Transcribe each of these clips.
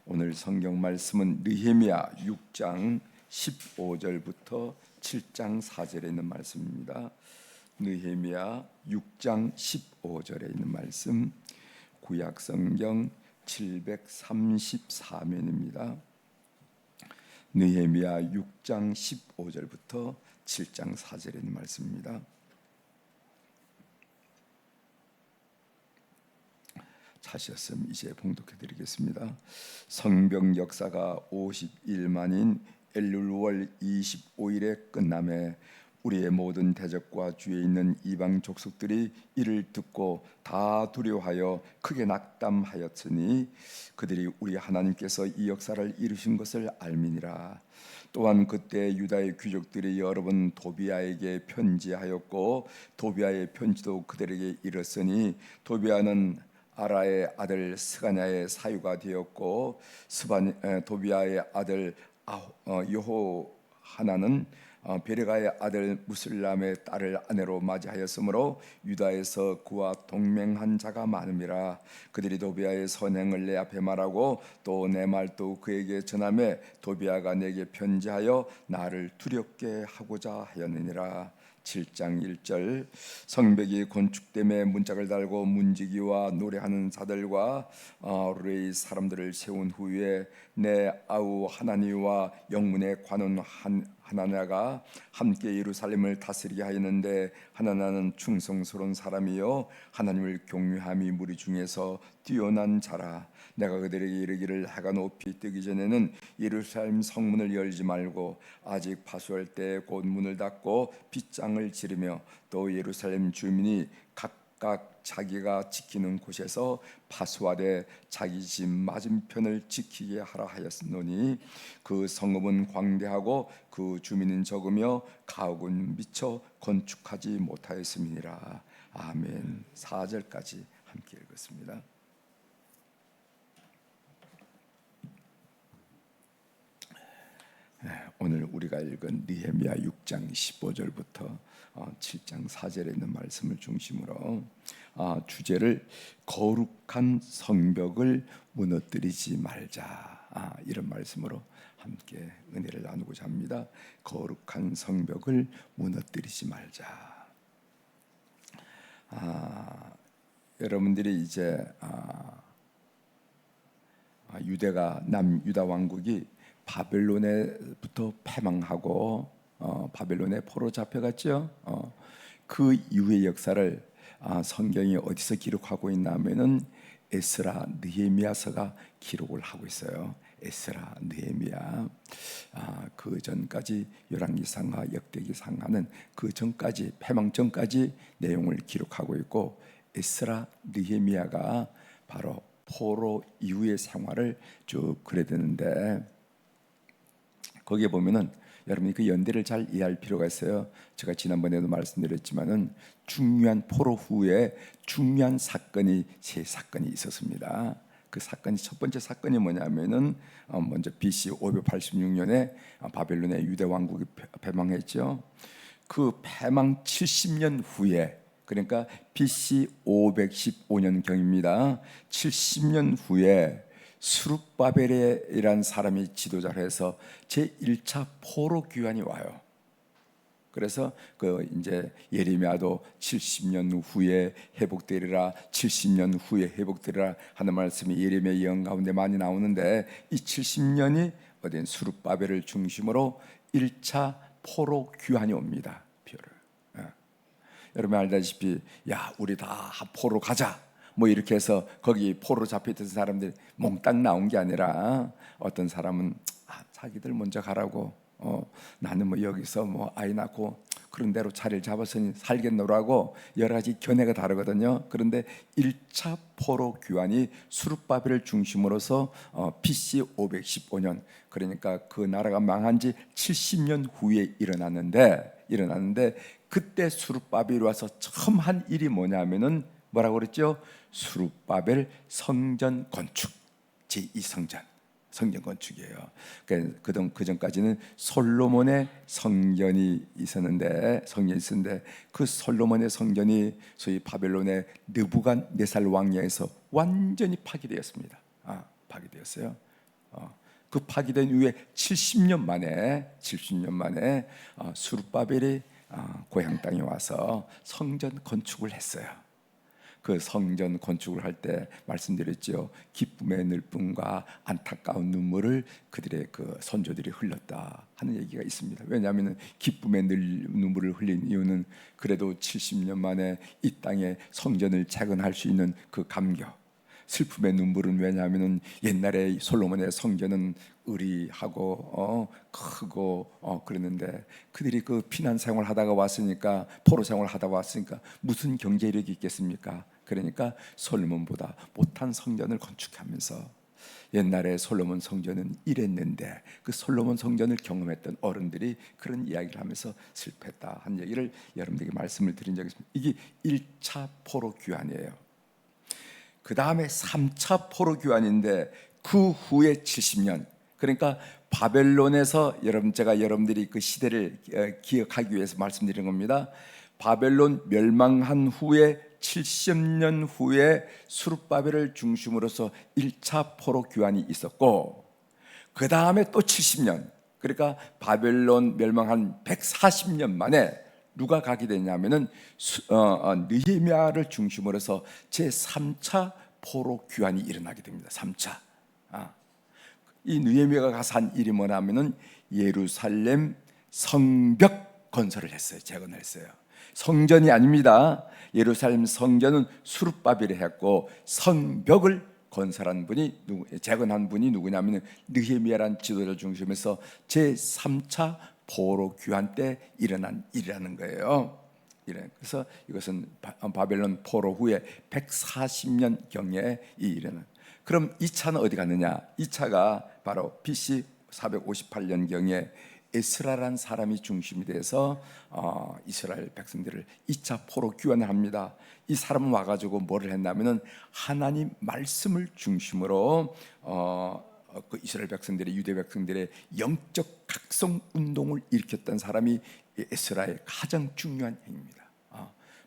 오늘 성경 말씀은 느헤미야 6장 15절부터 7장 4절에 있는 말씀입니다. 느헤미야 6장 15절에 있는 말씀, 구약 성경 734면입니다. 느헤미야 6장 15절부터 7장 4절에 있는 말씀입니다. 찾으셨으면 이제 봉독해 드리겠습니다. 성경 역사가 51만인 엘룰월 25일에 끝남에 우리의 모든 대적과 주위에 있는 이방 족속들이 이를 듣고 다 두려워하여 크게 낙담하였으니 그들이 우리 하나님께서 이 역사를 이루신 것을 알미니라. 또한 그때 유다의 귀족들이 여러 번 도비아에게 편지하였고 도비아의 편지도 그들에게 이르렀으니 도비아는 아라의 아들 스가냐의 사유가 되었고 도비아의 아들 여호하나는 베레가의 아들 무슬람의 딸을 아내로 맞이하였으므로 유다에서 그와 동맹한 자가 많음이라. 그들이 도비아의 선행을 내 앞에 말하고 또 내 말도 그에게 전하매 도비아가 내게 편지하여 나를 두렵게 하고자 하였느니라. 7장 1절 성벽이 건축됨에 문짝을 달고 문지기와 노래하는 자들과 레이 사람들을 세운 후에 내 아우 하나니와 영문의 관원 하나냐가 함께 예루살렘을 다스리게 하였는데 하나냐는 충성스러운 사람이요 하나님을 경외함이 무리 중에서 뛰어난 자라. 내가 그들에게 이르기를 해가 높이 뜨기 전에는 예루살렘 성문을 열지 말고 아직 파수할 때 곧 문을 닫고 빗장을 지르며 또 예루살렘 주민이 각각 자기가 지키는 곳에서 파수하되 자기 집 맞은편을 지키게 하라 하였노니 그 성읍은 광대하고 그 주민은 적으며 가옥은 미처 건축하지 못하였음이니라. 아멘. 4절까지 함께 읽었습니다. 오늘 우리가 읽은 느헤미야 6장 15절부터 7장 4절에 있는 말씀을 중심으로 주제를 거룩한 성벽을 무너뜨리지 말자, 이런 말씀으로 함께 은혜를 나누고자 합니다. 거룩한 성벽을 무너뜨리지 말자. 여러분들이 이제 남유다 왕국이 바벨론에부터 패망하고 바벨론에 포로 잡혀갔죠. 그 이후의 역사를 성경이 어디서 기록하고 있냐면은 에스라 느헤미야서가 기록을 하고 있어요. 에스라 느헤미야. 그 전까지 열왕기상하 역대기상하는 그 전까지 패망 전까지 내용을 기록하고 있고 에스라 느헤미야가 바로 포로 이후의 생활을 쭉 그려야 되는데 거기에 보면은 여러분이 그 연대를 잘 이해할 필요가 있어요. 제가 지난번에도 말씀드렸지만은 중요한 포로 후에 중요한 사건이 세 사건이 있었습니다. 그 사건이 첫 번째 사건이 뭐냐면은 먼저 BC 586년에 바벨론의 유대 왕국이 패망했죠. 그 패망 70년 후에 그러니까 BC 515년 경입니다. 70년 후에 수룹바벨이라는 사람이 지도자를 해서 제1차 포로 귀환이 와요. 그래서 그 이제 예레미야도 70년 후에 회복되리라, 70년 후에 회복되리라 하는 말씀이 예레미야 예언 가운데 많이 나오는데 이 70년이 어딘 수룹바벨을 중심으로 1차 포로 귀환이 옵니다. 여러분 알다시피 우리 다 포로 가자 뭐 이렇게 해서 거기 포로 잡혀있던 사람들 몽땅 나온 게 아니라 어떤 사람은 자기들 먼저 가라고 나는 뭐 여기서 뭐 아이 낳고 그런 대로 자리를 잡았으니 살겠노라고 여러 가지 견해가 다르거든요. 그런데 1차 포로 귀환이 수룹바벨을 중심으로서 BC 515년 그러니까 그 나라가 망한 지 70년 후에 일어났는데 그때 수룹바벨이 와서 처음 한 일이 뭐냐면은 뭐라고 그랬죠? 수룹바벨 성전 건축, 제2성전 성전 건축이에요. 그러니까 그 전까지는 솔로몬의 성전이 있었는데 그 솔로몬의 성전이 소위 바벨론의 느부갓네살 왕에서 완전히 파괴되었습니다. 파괴되었어요. 그 파기된 이후에 70년 만에 스룹바벨이 고향 땅에 와서 성전 건축을 했어요. 그 성전 건축을 할 때 말씀드렸죠. 기쁨의 늘뿐과 안타까운 눈물을 그들의 그 선조들이 흘렸다 하는 얘기가 있습니다. 왜냐하면 기쁨의 눈물을 흘린 이유는 그래도 70년 만에 이 땅에 성전을 재건할 수 있는 그 감격. 슬픔의 눈물은 왜냐하면 옛날에 솔로몬의 성전은 의리하고 크고 그랬는데 그들이 그 피난 생활 하다가 왔으니까, 포로 생활 하다 왔으니까 무슨 경제력이 있겠습니까? 그러니까 솔로몬보다 못한 성전을 건축하면서, 옛날에 솔로몬 성전은 이랬는데 그 솔로몬 성전을 경험했던 어른들이 그런 이야기를 하면서 슬펐다 한 얘기를 여러분들에게 말씀을 드린 적이 있습니다. 이게 1차 포로 귀환이에요. 그 다음에 3차 포로 귀환인데 그 후에 70년, 그러니까 바벨론에서, 제가 여러분들이 그 시대를 기억하기 위해서 말씀드린 겁니다. 바벨론 멸망한 후에 70년 후에 수룹바벨을 중심으로서 1차 포로 귀환이 있었고, 그 다음에 또 70년, 그러니까 바벨론 멸망한 140년 만에 누가 가게 되냐면은 느헤미야를 중심으로 해서 제3차 포로 귀환이 일어나게 됩니다. 3차. 이 느헤미야가 가서 한 일이 뭐냐면은 예루살렘 성벽 건설을 했어요. 재건을 했어요. 성전이 아닙니다. 예루살렘 성전은 수룹바벨이 했고, 성벽을 건설한 분이 재건한 분이 누구냐면 느헤미야라는 지도자를 중심해서 제3차 포로 귀환 때 일어난 일이라는 거예요. 그래서 이것은 바벨론 포로 후에 140년 경에 이 일어난. 그럼 2차는 어디 갔느냐? 2차가 바로 BC 458년 경에 에스라라는 사람이 중심이 돼서 이스라엘 백성들을 2차 포로 귀환을 합니다. 이 사람은 와가지고 뭐를 했냐면은 하나님 말씀을 중심으로 그 이스라엘 백성들의, 유대 백성들의 영적 각성 운동을 일으켰던 사람이 에스라의 가장 중요한 행위입니다.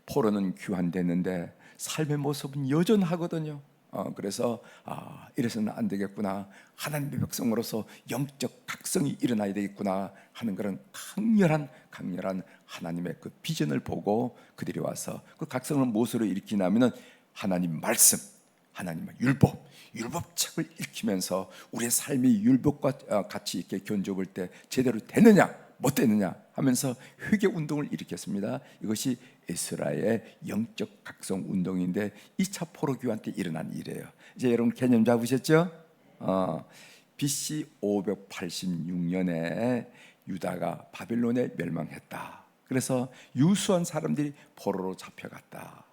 포로는 귀환됐는데 삶의 모습은 여전하거든요. 그래서 이래서는 안 되겠구나, 하나님의 백성으로서 영적 각성이 일어나야 되겠구나 하는 그런 강렬한 하나님의 그 비전을 보고 그들이 와서 그 각성을 무엇으로 일으키냐면은 하나님 말씀, 하나님의 율법책을 읽히면서 우리의 삶이 율법과 같이 이렇게 견줘볼 때 제대로 되느냐 못 되느냐 하면서 회개 운동을 일으켰습니다. 이것이 에스라의 영적 각성 운동인데 2차 포로 귀환 때 일어난 일이에요. 이제 여러분 개념 잡으셨죠? BC 586년에 유다가 바벨론에 멸망했다. 그래서 유수한 사람들이 포로로 잡혀갔다.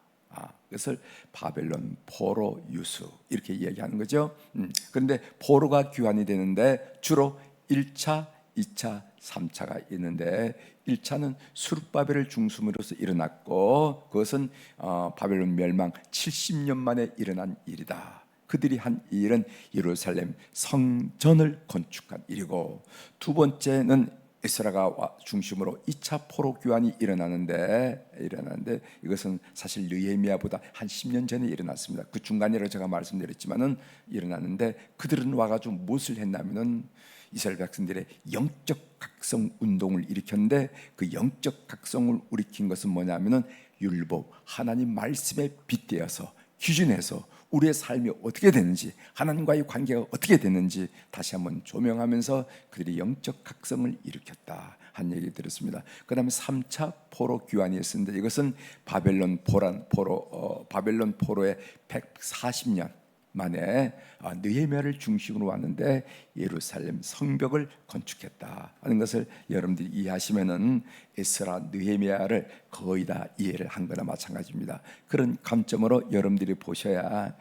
그것을 바벨론 포로 유수 이렇게 이야기하는 거죠. 그런데 포로가 귀환이 되는데 주로 1차, 2차, 3차가 있는데 1차는 수룹바벨을 중심으로서 일어났고, 그것은 바벨론 멸망 70년 만에 일어난 일이다. 그들이 한 일은 예루살렘 성전을 건축한 일이고, 두 번째는 에스라가 중심으로 2차 포로 귀환이 일어나는데 이것은 사실 느헤미야보다 한 10년 전에 일어났습니다. 그 중간이라고 제가 말씀드렸지만은 일어났는데, 그들은 와가지고 무엇을 했냐면은 이스라엘 백성들의 영적 각성 운동을 일으켰는데, 그 영적 각성을 일으킨 것은 뭐냐면은 율법, 하나님 말씀에 빗대어서 기준해서 우리의 삶이 어떻게 되는지, 하나님과의 관계가 어떻게 되는지 다시 한번 조명하면서 그들이 영적 각성을 일으켰다 한 얘기 들었습니다. 그 다음에 3차 포로 귀환이었는데, 이것은 바벨론 포로의 140년 만에 느헤미야를 중심으로 왔는데 예루살렘 성벽을 건축했다 하는 것을 여러분들이 이해하시면은 에스라, 느헤미야를 거의 다 이해를 한 거나 마찬가지입니다. 그런 관점으로 여러분들이 보셔야,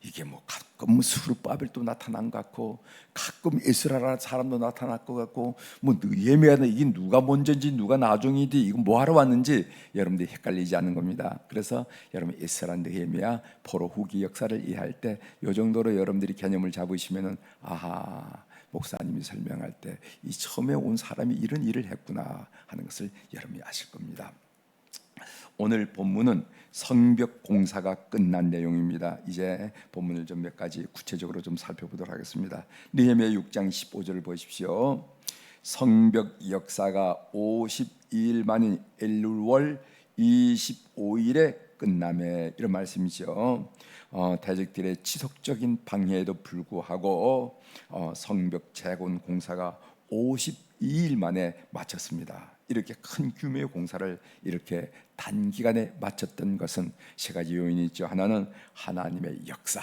이게 뭐 가끔 스룹바벨도 나타난 것 같고, 가끔 에스라라는 사람도 나타날 것 같고, 뭐 느헤미야는 이게 누가 먼저인지 누가 나중이지, 이건 뭐 하러 왔는지 여러분들이 헷갈리지 않는 겁니다. 그래서 여러분 에스라, 느헤미야 포로 후기 역사를 이해할 때 이 정도로 여러분들이 개념을 잡으시면은, 아하, 목사님이 설명할 때 이 처음에 온 사람이 이런 일을 했구나 하는 것을 여러분이 아실 겁니다. 오늘 본문은 성벽 공사가 끝난 내용입니다. 이제 본문을 좀 몇 가지 구체적으로 좀 살펴보도록 하겠습니다. 느헤미야 6장 15절을 보십시오. 성벽 역사가 52일 만인 엘룰월 25일에 끝남에, 이런 말씀이죠. 대적들의 지속적인 방해에도 불구하고 성벽 재건 공사가 52일 만에 마쳤습니다. 이렇게 큰 규모의 공사를 이렇게 단기간에 마쳤던 것은 세 가지 요인이 있죠. 하나는 하나님의 역사,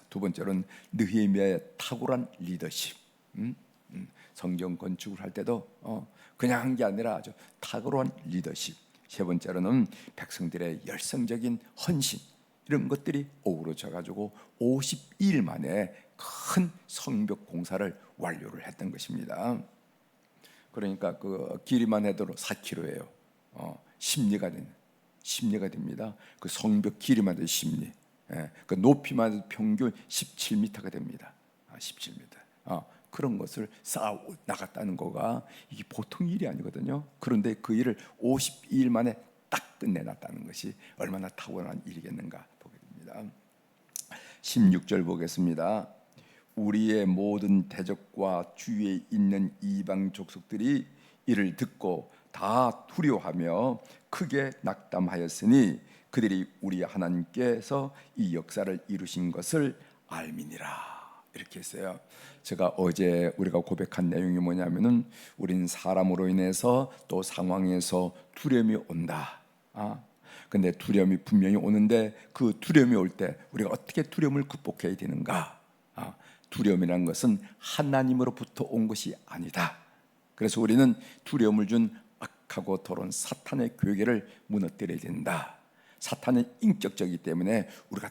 두 번째로는 느헤미야의 탁월한 리더십. 성경 건축을 할 때도 그냥 한 게 아니라 아주 탁월한 리더십. 세 번째로는 백성들의 열성적인 헌신, 이런 것들이 어우러져 가지고 52일 만에 큰 성벽 공사를 완료를 했던 것입니다. 그러니까 그 길이만 해도 4km예요. 십리가 됩니다. 그 성벽 길이만 해도 십리. 그 높이만 해도 평균 17m가 됩니다. 17m. 그런 것을 쌓아 나갔다는 거가 이게 보통 일이 아니거든요. 그런데 그 일을 52일 만에 딱 끝내놨다는 것이 얼마나 탁월한 일이겠는가 보게 됩니다. 16절 보겠습니다. 우리의 모든 대적과 주위에 있는 이방 족속들이 이를 듣고 다 두려워하며 크게 낙담하였으니 그들이 우리 하나님께서 이 역사를 이루신 것을 알미니라. 이렇게 했어요. 제가 어제 우리가 고백한 내용이 뭐냐면은 우린 사람으로 인해서 또 상황에서 두려움이 온다. 근데 두려움이 분명히 오는데 그 두려움이 올 때 우리가 어떻게 두려움을 극복해야 되는가? 두려움이라는 것은 하나님으로부터 온 것이 아니다. 그래서 우리는 두려움을 준 악하고 더러운 사탄의 괴계를 무너뜨려야 된다. 사탄은 인격적이기 때문에 우리가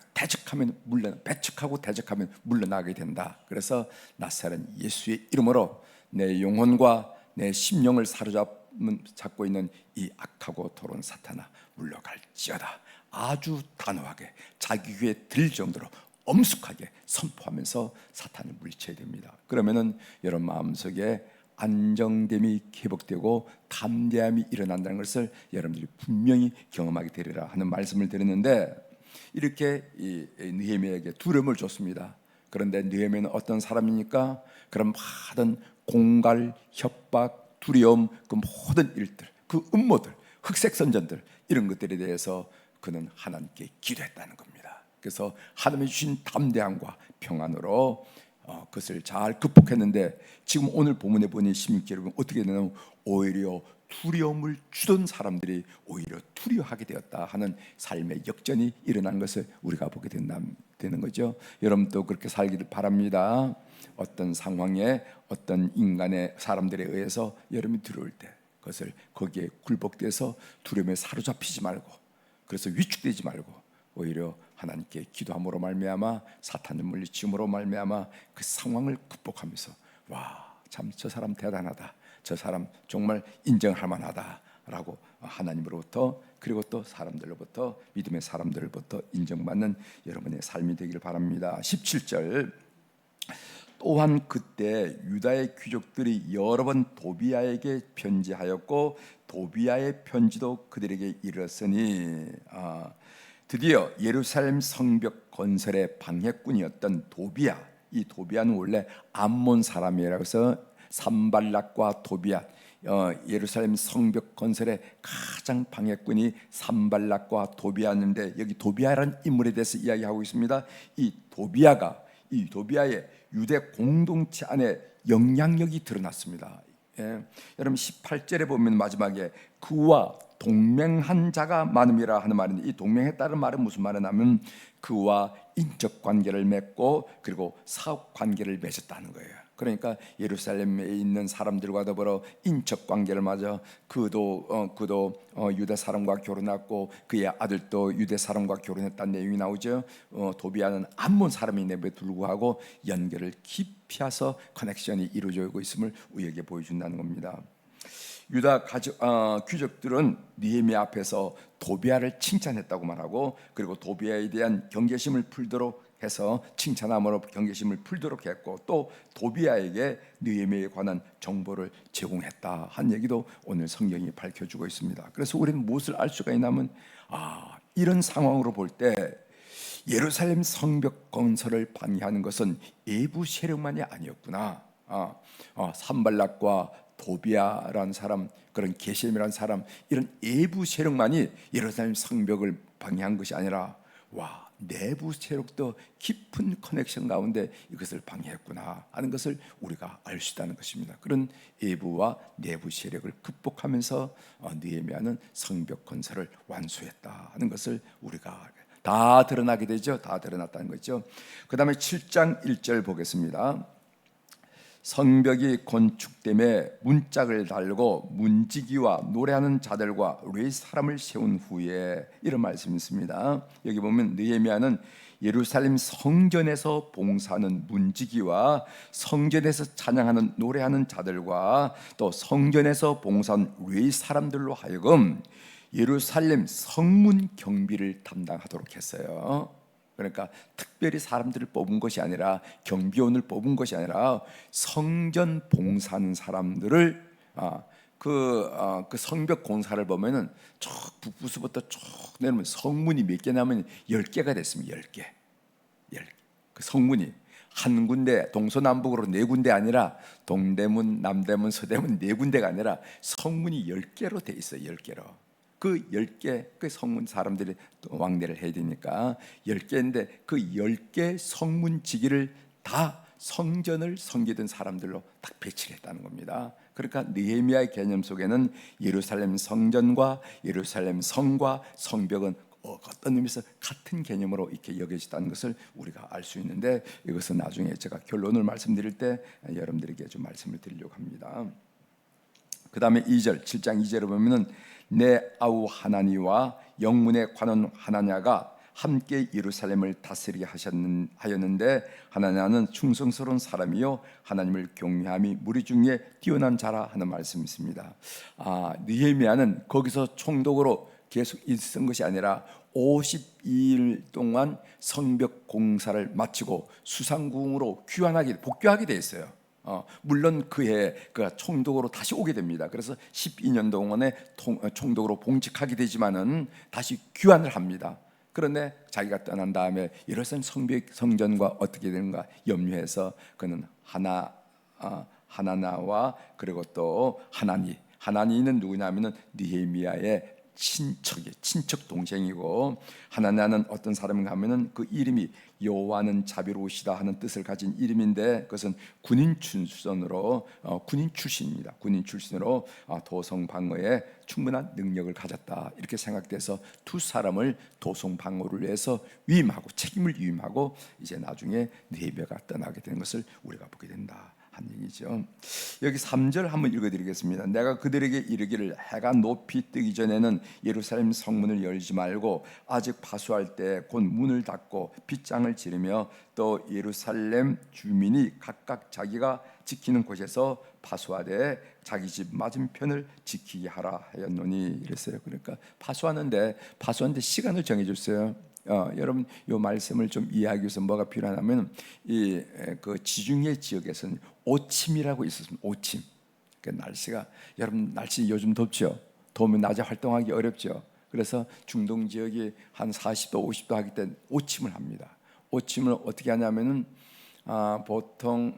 배척하고 대적하면 물러나게 된다. 그래서 나사렛 예수의 이름으로 내 영혼과 내 심령을 사로잡고 있는 이 악하고 더러운 사탄아, 물러갈지어다. 아주 단호하게 자기 귀에 들 정도로 엄숙하게 선포하면서 사탄을 물리쳐야 됩니다. 그러면은 여러분 마음속에 안정됨이 회복되고 담대함이 일어난다는 것을 여러분들이 분명히 경험하게 되리라 하는 말씀을 드렸는데, 이렇게 이 느헤미야에게 두려움을 줬습니다. 그런데 느헤미야는 어떤 사람입니까? 그런 모든 공갈, 협박, 두려움, 그 모든 일들, 그 음모들, 흑색 선전들, 이런 것들에 대해서 그는 하나님께 기도했다는 겁니다. 그래서 하나님이 주신 담대함과 평안으로 그것을 잘 극복했는데, 지금 오늘 본문에 보니 16절에 보면 어떻게 되냐면 오히려 두려움을 주던 사람들이 오히려 두려워하게 되었다 하는 삶의 역전이 일어난 것을 우리가 보게 되는 거죠. 여러분도 그렇게 살기를 바랍니다. 어떤 상황에 어떤 인간의 사람들에 의해서 여러분이 들어올 때 그것을 거기에 굴복돼서 두려움에 사로잡히지 말고, 그래서 위축되지 말고 오히려 하나님께 기도함으로 말미암아 사탄을 물리침으로 말미암아 그 상황을 극복하면서 참 저 사람 대단하다, 저 사람 정말 인정할 만하다라고 하나님으로부터 그리고 또 사람들로부터, 믿음의 사람들로부터 인정받는 여러분의 삶이 되기를 바랍니다. 17절, 또한 그때 유다의 귀족들이 여러 번 도비아에게 편지하였고 도비아의 편지도 그들에게 이르렀으니, 드디어 예루살렘 성벽 건설의 방해꾼이었던 도비아, 이 도비아는 원래 암몬 사람이라고 해서 산발락과 도비아, 예루살렘 성벽 건설의 가장 방해꾼이 산발락과 도비아인데, 여기 도비아라는 인물에 대해서 이야기하고 있습니다. 이 도비아의 유대 공동체 안에 영향력이 드러났습니다. 여러분 18절에 보면 마지막에 그와 동맹한 자가 많음이라 하는 말인데, 이 동맹했다는 말은 무슨 말이냐면 그와 인적 관계를 맺고 그리고 사업 관계를 맺었다는 거예요. 그러니까 예루살렘에 있는 사람들과 더불어 인적 관계를 맺어 그도 유대 사람과 결혼했고 그의 아들도 유대 사람과 결혼했다는 내용이 나오죠. 도비아는 암몬 사람임에도 불구하고 연결을 깊이 해서 커넥션이 이루어지고 있음을 우리에게 보여준다는 겁니다. 유다 귀족들은 느헤미야 앞에서 도비아를 칭찬했다고 말하고, 그리고 도비아에 대한 경계심을 풀도록 해서 칭찬함으로 경계심을 풀도록 했고, 또 도비아에게 느헤미야에 관한 정보를 제공했다 한 얘기도 오늘 성경이 밝혀주고 있습니다. 그래서 우리는 무엇을 알 수가 있냐면, 이런 상황으로 볼 때 예루살렘 성벽 건설을 방해하는 것은 외부 세력만이 아니었구나. 산발락과 도비아라는 사람, 그런 게셈이라는 사람, 이런 외부 세력만이 예루살렘 성벽을 방해한 것이 아니라 내부 세력도 깊은 커넥션 가운데 이것을 방해했구나 하는 것을 우리가 알 수 있다는 것입니다. 그런 외부와 내부 세력을 극복하면서 느헤미야는 성벽 건설을 완수했다 하는 것을 우리가 다 드러나게 되죠. 다 드러났다는 거죠. 그 다음에 7장 1절 보겠습니다. 성벽이 건축됨에 문짝을 달고 문지기와 노래하는 자들과 레위 사람을 세운 후에, 이런 말씀이 있습니다. 여기 보면 느헤미야는 예루살렘 성전에서 봉사하는 문지기와 성전에서 찬양하는 노래하는 자들과 또 성전에서 봉사한 레위 사람들로 하여금 예루살렘 성문 경비를 담당하도록 했어요. 그러니까 특별히 사람들을 뽑은 것이 아니라, 경비원을 뽑은 것이 아니라 성전 봉사하는 사람들을 그 성벽 공사를 보면은 쭉 북부서부터 쭉 내려오면 성문이 몇 개냐면 10개가 됐습니다. 10개. 그 성문이 한 군데, 동서남북으로 4군데 아니라 동대문, 남대문, 서대문 4군데가 아니라 성문이 10개로 돼 있어요. 10개로. 그 10개, 그 성문 사람들이 또 왕래를 해야 되니까 10개인데 그 10개 성문지기를 다 성전을 섬기던 사람들로 딱 배치를 했다는 겁니다. 그러니까 느헤미야의 개념 속에는 예루살렘 성전과 예루살렘 성과 성벽은 어떤 의미에서 같은 개념으로 이렇게 여겨지다는 것을 우리가 알 수 있는데, 이것은 나중에 제가 결론을 말씀드릴 때 여러분들에게 좀 말씀을 드리려고 합니다. 그 다음에 7장 2절에 보면은 내 아우 하나니와 영문의 관원 하나냐가 함께 예루살렘을 다스리게 하였는데 하나냐는 충성스러운 사람이요 하나님을 경외함이 무리 중에 뛰어난 자라 하는 말씀이 있습니다. 느헤미야는 거기서 총독으로 계속 있은 것이 아니라 52일 동안 성벽 공사를 마치고 수상궁으로 복귀하게 돼 있어요. 물론 그해 그가 총독으로 다시 오게 됩니다. 그래서 12년 동안에 총독으로 봉직하게 되지만은 다시 귀환을 합니다. 그런데 자기가 떠난 다음에 예루살렘 성전과 어떻게 되는가 염려해서 그는 하나나와 그리고 또 하나니는 누구냐면은 느헤미야의 친척 동생이고, 하나냐는 어떤 사람인가 하면은 그 이름이 여호와는 자비로우시다 하는 뜻을 가진 이름인데, 그것은 군인 출신으로 도성 방어에 충분한 능력을 가졌다 이렇게 생각돼서 두 사람을 도성 방어를 위해서 책임을 위임하고 이제 나중에 느헤미야가 떠나게 되는 것을 우리가 보게 된다 한 얘기죠. 여기 3절 한번 읽어드리겠습니다. 내가 그들에게 이르기를 해가 높이 뜨기 전에는 예루살렘 성문을 열지 말고 아직 파수할 때 곧 문을 닫고 빗장을 지르며 또 예루살렘 주민이 각각 자기가 지키는 곳에서 파수하되 자기 집 맞은편을 지키게 하라 하였노니 이랬어요. 그러니까 파수하는데 시간을 정해줬어요. 여러분 이 말씀을 좀 이해하기 위해서 뭐가 필요하냐면 그 지중해 지역에서는 오침이라고 있었습니다. 오침. 그 날씨가, 여러분 날씨 요즘 덥죠. 더우면 낮에 활동하기 어렵죠. 그래서 중동 지역이 한 40도 50도 하기 때 오침을 합니다. 오침을 어떻게 하냐면은 보통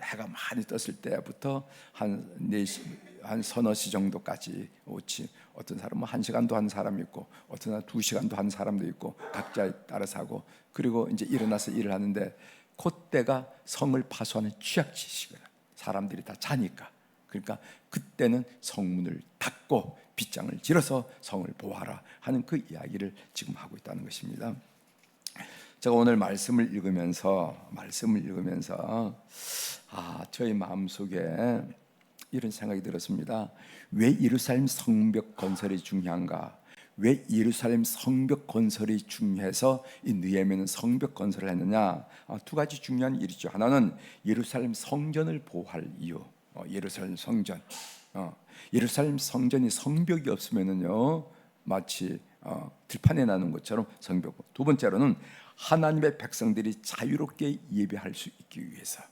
해가 많이 떴을 때부터 한 4시, 한 서너 시 정도까지 오침. 어떤 사람은 1시간도 한 사람이 있고 어떤 사람은 2시간도 한 사람도 있고 각자에 따라서 하고, 그리고 이제 일어나서 일을 하는데 그때가 성을 파수하는 취약지시거든. 사람들이 다 자니까. 그러니까 그때는 성문을 닫고 빗장을 질러서 성을 보호하라 하는 그 이야기를 지금 하고 있다는 것입니다. 제가 오늘 말씀을 읽으면서 저희 마음속에 이런 생각이 들었습니다. 왜 예루살렘 성벽 건설이 중요한가? 왜 예루살렘 성벽 건설이 중요해서 이 느헤미야는 성벽 건설을 했느냐? 두 가지 중요한 일이죠. 하나는 예루살렘 성전을 보호할 이유. 예루살렘 성전. 예루살렘 성전이 성벽이 없으면은요 마치 들판에 나는 것처럼 성벽. 두 번째로는 하나님의 백성들이 자유롭게 예배할 수 있기 위해서,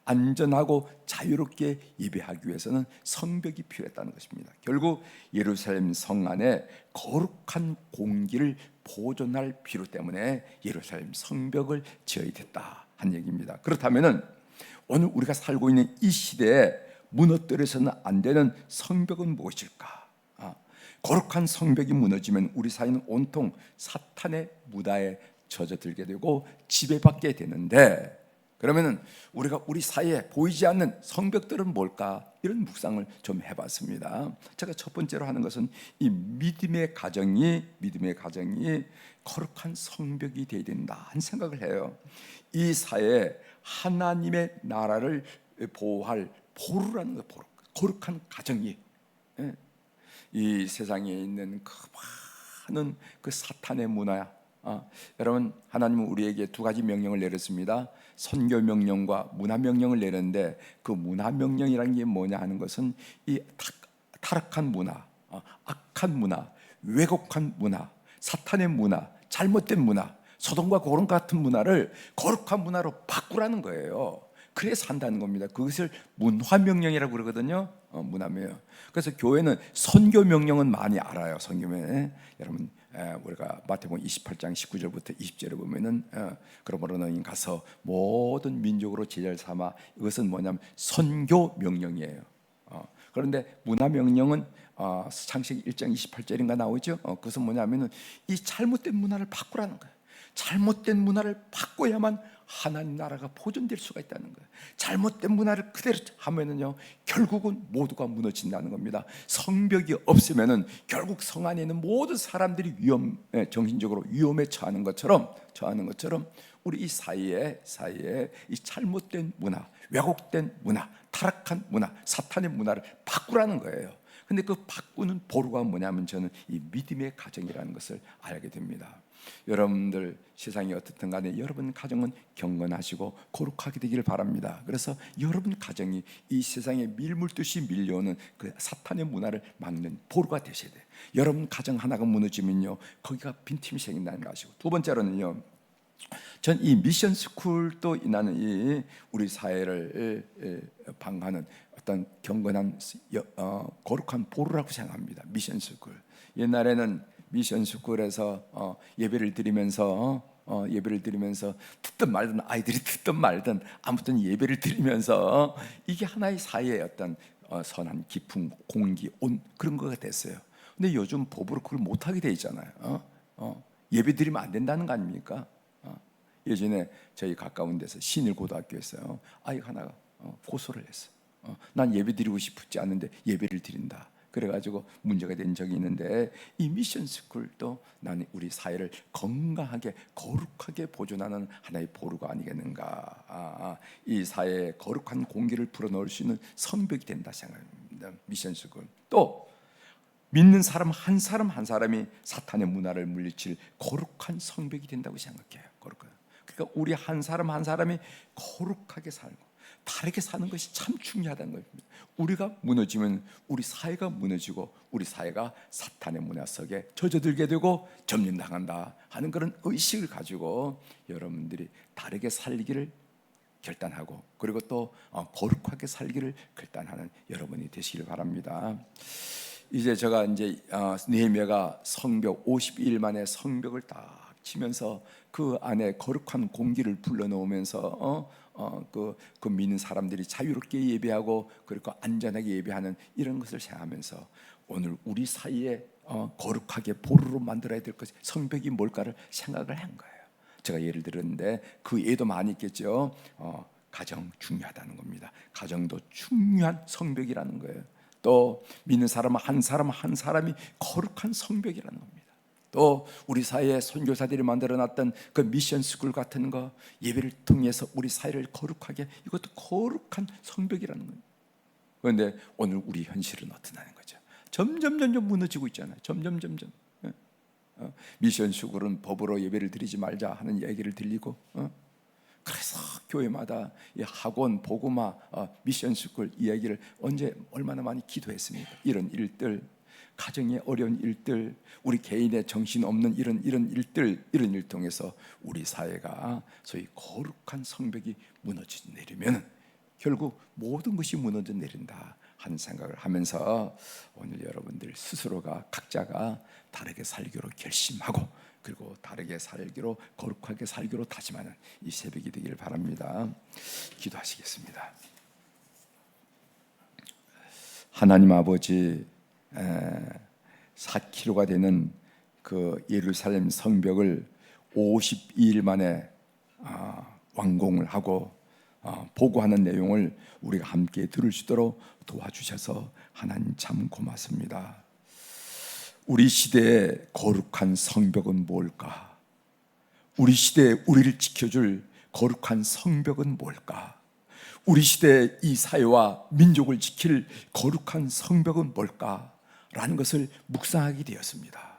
안전하고 자유롭게 예배하기 위해서는 성벽이 필요했다는 것입니다. 결국 예루살렘 성 안에 거룩한 공기를 보존할 필요 때문에 예루살렘 성벽을 지어야 됐다 한 얘기입니다. 그렇다면은 오늘 우리가 살고 있는 이 시대에 무너뜨려서는 안 되는 성벽은 무엇일까? 거룩한 성벽이 무너지면 우리 사회는 온통 사탄의 무다에 젖어들게 되고 지배받게 되는데, 그러면은 우리가 우리 사이에 보이지 않는 성벽들은 뭘까? 이런 묵상을 좀 해봤습니다. 제가 첫 번째로 하는 것은 이 믿음의 가정이 거룩한 성벽이 되어야 된다 한 생각을 해요. 이 사회에 하나님의 나라를 보호할 보루라는 거, 보루, 거룩한 가정이, 이 세상에 있는 그 많은 그 사탄의 문화야. 여러분, 하나님은 우리에게 두 가지 명령을 내렸습니다. 선교 명령과 문화 명령을 내렸는데, 그 문화 명령이라는 게 뭐냐 하는 것은 이 타락한 문화, 악한 문화, 왜곡한 문화, 사탄의 문화, 잘못된 문화, 소돔과 고rom 같은 문화를 거룩한 문화로 바꾸라는 거예요. 그래서 한다는 겁니다. 그것을 문화 명령이라고 그러거든요. 문화 명령. 그래서 교회는 선교 명령은 많이 알아요. 선교 명령. 여러분, 우리가 마태복음 28장 19절부터 20절에 보면은 그러므로 너희는 가서 모든 민족으로 제자를 삼아, 이것은 뭐냐면 선교 명령이에요. 그런데 문화 명령은 창세기 1장 28절인가 나오죠. 그것은 뭐냐면은 이 잘못된 문화를 바꾸라는 거예요. 잘못된 문화를 바꿔야만 하나님 나라가 보존될 수가 있다는 거예요. 잘못된 문화를 그대로 하면은요, 결국은 모두가 무너진다는 겁니다. 성벽이 없으면은 결국 성 안에 있는 모든 사람들이 정신적으로 위험에 처하는 것처럼 우리 이 사이에 이 잘못된 문화, 왜곡된 문화, 타락한 문화, 사탄의 문화를 바꾸라는 거예요. 근데 그 바꾸는 보루가 뭐냐면 저는 이 믿음의 가정이라는 것을 알게 됩니다. 여러분들 세상이 어떻든 간에 여러분 가정은 경건하시고 거룩하게 되기를 바랍니다. 그래서 여러분 가정이 이 세상에 밀물듯이 밀려오는 그 사탄의 문화를 막는 보루가 되셔야 돼요. 여러분 가정 하나가 무너지면요, 거기가 빈틈이 생긴다는 거 아시고, 두 번째로는요, 전 이 미션 스쿨도 나는 이 우리 사회를 방하는 어떤 경건한 거룩한 보루라고 생각합니다. 미션 스쿨. 옛날에는 미션 스쿨에서 예배를 드리면서 듣든 말든, 아이들이 듣든 말든 아무튼 예배를 드리면서 이게 하나의 사회의 어떤 선한 기품, 공기, 온, 그런 거가 됐어요. 근데 요즘 법으로 그걸 못하게 돼 있잖아요. 예배 드리면 안 된다는 거 아닙니까? 예전에 저희 가까운 데서 신일고등학교에서 아이 하나가 고소를 했어. 난 예배 드리고 싶지 않은데 예배를 드린다. 그래가지고 문제가 된 적이 있는데, 이 미션 스쿨도 나는 우리 사회를 건강하게 거룩하게 보존하는 하나의 보루가 아니겠는가. 이 사회에 거룩한 공기를 불어넣을 수 있는 성벽이 된다 생각합니다. 미션 스쿨. 또 믿는 사람 한 사람이 사탄의 문화를 물리칠 거룩한 성벽이 된다고 생각해요. 거룩한. 그러니까 우리 한 사람이 거룩하게 살고 다르게 사는 것이 참 중요하다는 겁니다. 우리가 무너지면 우리 사회가 무너지고 우리 사회가 사탄의 문화 속에 젖어들게 되고 점령당한다 하는 그런 의식을 가지고 여러분들이 다르게 살기를 결단하고, 그리고 또 거룩하게 살기를 결단하는 여러분이 되시길 바랍니다. 이제 제가 느헤미야가 성벽 52일 만에 성벽을 딱 치면서 그 안에 거룩한 공기를 불러넣으면서 그 믿는 사람들이 자유롭게 예배하고 그리고 안전하게 예배하는 이런 것을 생각하면서 오늘 우리 사이에 거룩하게 보루로 만들어야 될 것이 성벽이 뭘까를 생각을 한 거예요. 제가 예를 들었는데 그 예도 많이 있겠죠. 가정 중요하다는 겁니다. 가정도 중요한 성벽이라는 거예요. 또 믿는 사람 한 사람이 거룩한 성벽이라는 겁니다. 또 우리 사회에 선교사들이 만들어놨던 그 미션 스쿨 같은 거, 예배를 통해서 우리 사회를 거룩하게, 이것도 거룩한 성벽이라는 거예요. 그런데 오늘 우리 현실은 어떠냐는 거죠. 점점 무너지고 있잖아요. 점점. 미션 스쿨은 법으로 예배를 드리지 말자 하는 얘기를 들리고, 그래서 교회마다 이 학원, 복음화, 미션 스쿨 이야기를 얼마나 많이 기도했습니까? 이런 일들. 가정의 어려운 일들, 우리 개인의 정신없는 이런 일들, 이런 일 통해서 우리 사회가 소위 거룩한 성벽이 무너져 내리면 결국 모든 것이 무너져 내린다 하는 생각을 하면서 오늘 여러분들 스스로가 각자가 다르게 살기로 결심하고 그리고 다르게 살기로, 거룩하게 살기로 다짐하는 이 새벽이 되기를 바랍니다. 기도하시겠습니다. 하나님 아버지, 4km가 되는 그 예루살렘 성벽을 52일 만에 완공을 하고 보고하는 내용을 우리가 함께 들을 수 있도록 도와주셔서 하나님 참 고맙습니다. 우리 시대의 거룩한 성벽은 뭘까? 우리 시대에 우리를 지켜줄 거룩한 성벽은 뭘까? 우리 시대의 이 사회와 민족을 지킬 거룩한 성벽은 뭘까? 라는 것을 묵상하게 되었습니다.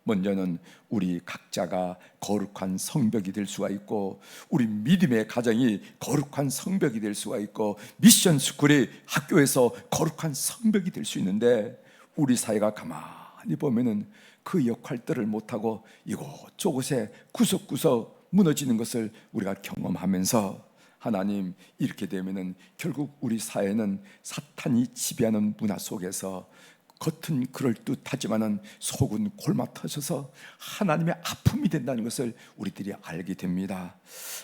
먼저는 우리 각자가 거룩한 성벽이 될 수가 있고, 우리 믿음의 가정이 거룩한 성벽이 될 수가 있고, 미션 스쿨이 학교에서 거룩한 성벽이 될 수 있는데, 우리 사회가 가만히 보면은 그 역할들을 못하고 이곳저곳에 구석구석 무너지는 것을 우리가 경험하면서, 하나님, 이렇게 되면은 결국 우리 사회는 사탄이 지배하는 문화 속에서 겉은 그럴듯하지만은 속은 골마 터져서 하나님의 아픔이 된다는 것을 우리들이 알게 됩니다.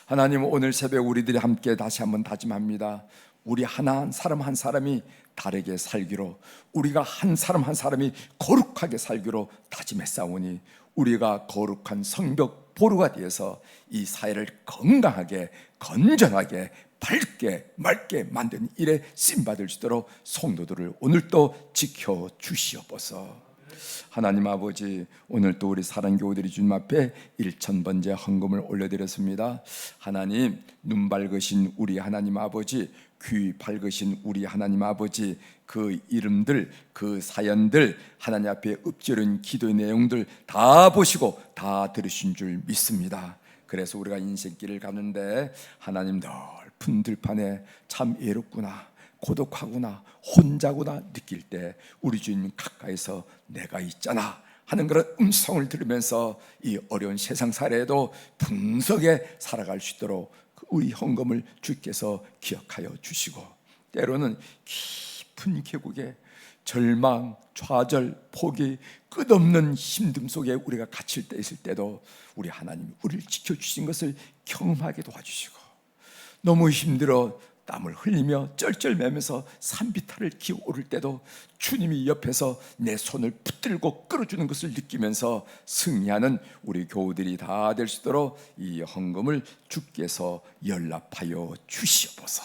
하나님, 오늘 새벽 우리들이 함께 다시 한번 다짐합니다. 우리 한 사람 한 사람이 다르게 살기로, 우리가 한 사람 한 사람이 거룩하게 살기로 다짐했사오니 우리가 거룩한 성벽 보루가 되어서 이 사회를 건강하게, 건전하게, 밝게, 맑게 만든 일에 쓰임받을 수 있도록 성도들을 오늘도 지켜주시옵소서. 하나님 아버지, 오늘도 우리 사랑교우들이 주님 앞에 1000번째 헌금을 올려드렸습니다. 하나님, 눈 밝으신 우리 하나님 아버지, 귀 밝으신 우리 하나님 아버지, 그 이름들, 그 사연들, 하나님 앞에 읊조린 기도의 내용들 다 보시고 다 들으신 줄 믿습니다. 그래서 우리가 인생길을 가는데 하나님 넓은 들판에 참 외롭구나, 고독하구나, 혼자구나 느낄 때 우리 주님 가까이서 내가 있잖아 하는 그런 음성을 들으면서 이 어려운 세상 살에도 분석에 살아갈 수 있도록 우리 헌금을 주께서 기억하여 주시고, 때로는 깊은 계곡에 절망, 좌절, 포기, 끝없는 힘듦 속에 우리가 갇힐 때 있을 때도 우리 하나님이 우리를 지켜주신 것을 경험하게 도와주시고, 너무 힘들어 땀을 흘리며 쩔쩔매면서 산비탈을 기어오를 때도 주님이 옆에서 내 손을 붙들고 끌어주는 것을 느끼면서 승리하는 우리 교우들이 다 될 수 있도록 이 헌금을 주께서 연락하여 주시옵소서.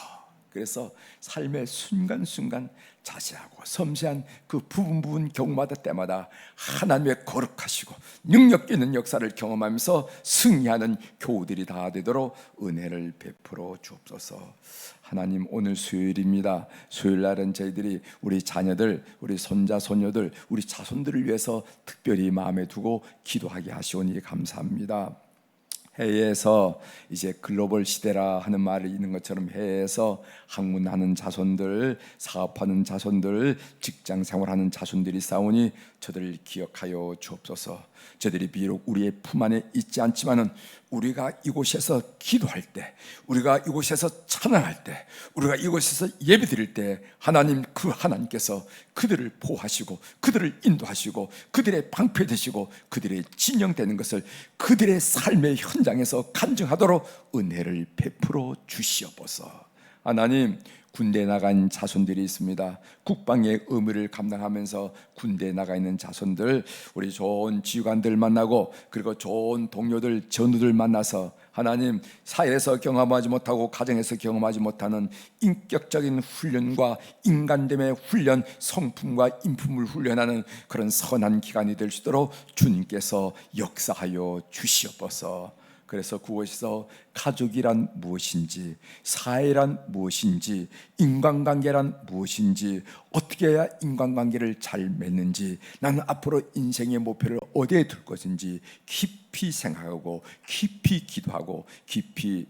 그래서 삶의 순간순간 자세하고 섬세한 그 부분 경우마다 때마다 하나님의 거룩하시고 능력 있는 역사를 경험하면서 승리하는 교우들이 다 되도록 은혜를 베풀어 주옵소서. 하나님, 오늘 수요일입니다. 수요일날은 저희들이 우리 자녀들, 우리 손자, 손녀들, 우리 자손들을 위해서 특별히 마음에 두고 기도하게 하시오니 감사합니다. 해외에서 이제 글로벌 시대라 하는 말이 있는 것처럼 해외에서 학문하는 자손들, 사업하는 자손들, 직장 생활하는 자손들이 싸우니 저들을 기억하여 주옵소서. 저들이 비록 우리의 품 안에 있지 않지만은 우리가 이곳에서 기도할 때, 우리가 이곳에서 찬양할 때, 우리가 이곳에서 예배드릴 때 하나님, 그 하나님께서 그들을 보호하시고 그들을 인도하시고 그들의 방패 되시고 그들의 진영되는 것을 그들의 삶의 현장에서 간증하도록 은혜를 베풀어 주시옵소서. 하나님, 군대에 나간 자손들이 있습니다. 국방의 의무를 감당하면서 군대에 나가 있는 자손들, 우리 좋은 지휘관들 만나고 그리고 좋은 동료들, 전우들 만나서 하나님, 사회에서 경험하지 못하고 가정에서 경험하지 못하는 인격적인 훈련과 인간됨의 훈련, 성품과 인품을 훈련하는 그런 선한 기간이 될 수 있도록 주님께서 역사하여 주시옵소서. 그래서 그곳에서 가족이란 무엇인지, 사회란 무엇인지, 인간관계란 무엇인지, 어떻게 해야 인간관계를 잘 맺는지, 나는 앞으로 인생의 목표를 어디에 둘 것인지 깊이 생각하고 깊이 기도하고 깊이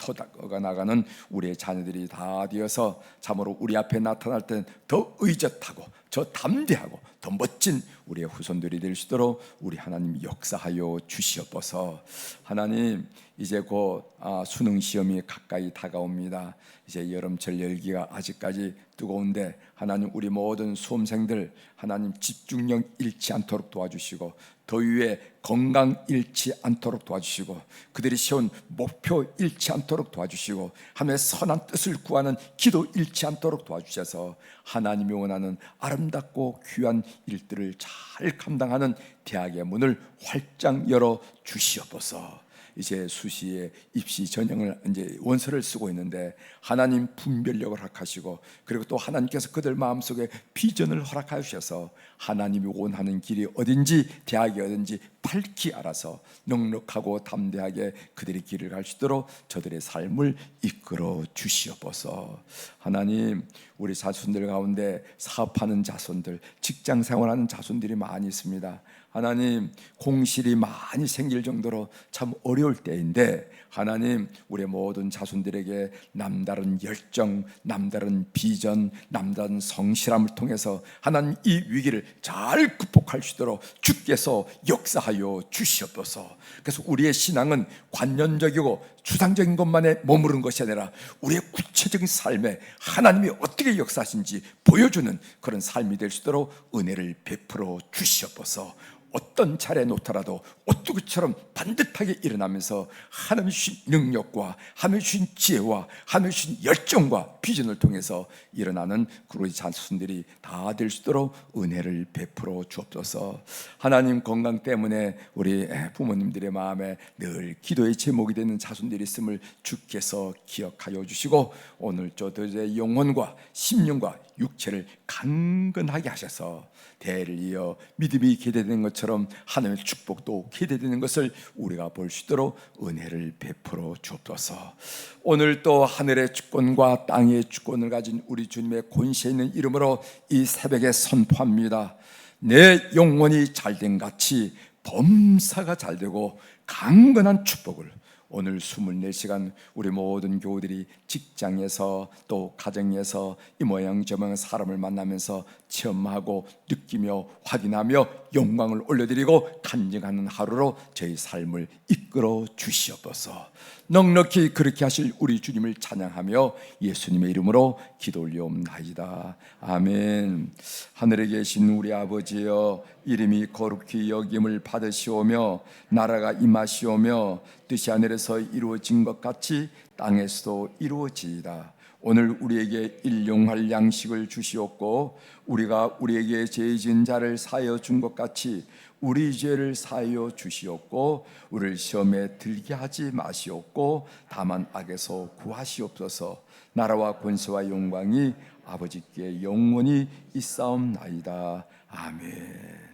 터다가 나가는 우리의 자녀들이 다 되어서 참으로 우리 앞에 나타날 때 더 의젓하고 더 담대하고 더 멋진 우리의 후손들이 될 수 있도록 우리 하나님 역사하여 주시옵소서. 하나님, 이제 곧 수능 시험이 가까이 다가옵니다. 이제 여름철 열기가 아직까지 뜨거운데 하나님, 우리 모든 수험생들 하나님 집중력 잃지 않도록 도와주시고, 더위에 건강 잃지 않도록 도와주시고, 그들이 세운 목표 잃지 않도록 도와주시고, 하나님의 선한 뜻을 구하는 기도 잃지 않도록 도와주셔서 하나님이 원하는 아름답고 귀한 일들을 잘 감당하는 대학의 문을 활짝 열어 주시옵소서. 이제 수시에 입시 전형을 이제 원서를 쓰고 있는데 하나님 분별력을 허락하시고, 그리고 또 하나님께서 그들 마음속에 비전을 허락하여 주셔서 하나님이 원하는 길이 어딘지, 대학이 어딘지 밝히 알아서 넉넉하고 담대하게 그들의 길을 갈 수 있도록 저들의 삶을 이끌어 주시옵소서. 하나님, 우리 자손들 가운데 사업하는 자손들, 직장 생활하는 자손들이 많이 있습니다. 하나님, 공실이 많이 생길 정도로 참 어려울 때인데 하나님, 우리 모든 자손들에게 남다른 열정, 남다른 비전, 남다른 성실함을 통해서 하나님 이 위기를 잘 극복할 수 있도록 주께서 역사하여 주시옵소서. 그래서 우리의 신앙은 관념적이고 추상적인 것만에 머무른 것이 아니라 우리의 구체적인 삶에 하나님이 어떻게 역사하신지 보여주는 그런 삶이 될 수 있도록 은혜를 베풀어 주시옵소서. 어떤 차례 놓더라도 오뚜기처럼 반듯하게 일어나면서 하나님 주신 능력과 하나님 주신 지혜와 하나님 주신 열정과 비전을 통해서 일어나는 우리 자손들이 다 될 수 있도록 은혜를 베풀어 주옵소서. 하나님, 건강 때문에 우리 부모님들의 마음에 늘 기도의 제목이 되는 자손들이 있음을 주께서 기억하여 주시고, 오늘 저들의 영혼과 심령과 육체를 강건하게 하셔서 대를 이어 믿음이 기대되는 것처럼 하나님의 축복도 기대되는 것을 우리가 볼 수 있도록 은혜를 베풀어 주옵소서. 오늘 또 하늘의 주권과 땅의 주권을 가진 우리 주님의 권세 있는 이름으로 이 새벽에 선포합니다. 내 영혼이 잘된 같이 범사가 잘되고 강건한 축복을 오늘 24시간 우리 모든 교우들이 직장에서 또 가정에서 이 모양 저 모양 사람을 만나면서 체험하고 느끼며 확인하며 영광을 올려드리고 간증하는 하루로 저희 삶을 이끌어 주시옵소서. 넉넉히 그렇게 하실 우리 주님을 찬양하며 예수님의 이름으로 기도 올리옵나이다. 아멘. 하늘에 계신 우리 아버지여, 이름이 거룩히 여김을 받으시오며 나라가 임하시오며 뜻이 하늘에서 이루어진 것 같이 땅에서도 이루어지이다. 오늘 우리에게 일용할 양식을 주시옵고, 우리가 우리에게 죄 지은 자를 사하여 준 것 같이 우리 죄를 사하여 주시옵고, 우리를 시험에 들게 하지 마시옵고, 다만 악에서 구하시옵소서. 나라와 권세와 영광이 아버지께 영원히 있사옵나이다. 아멘.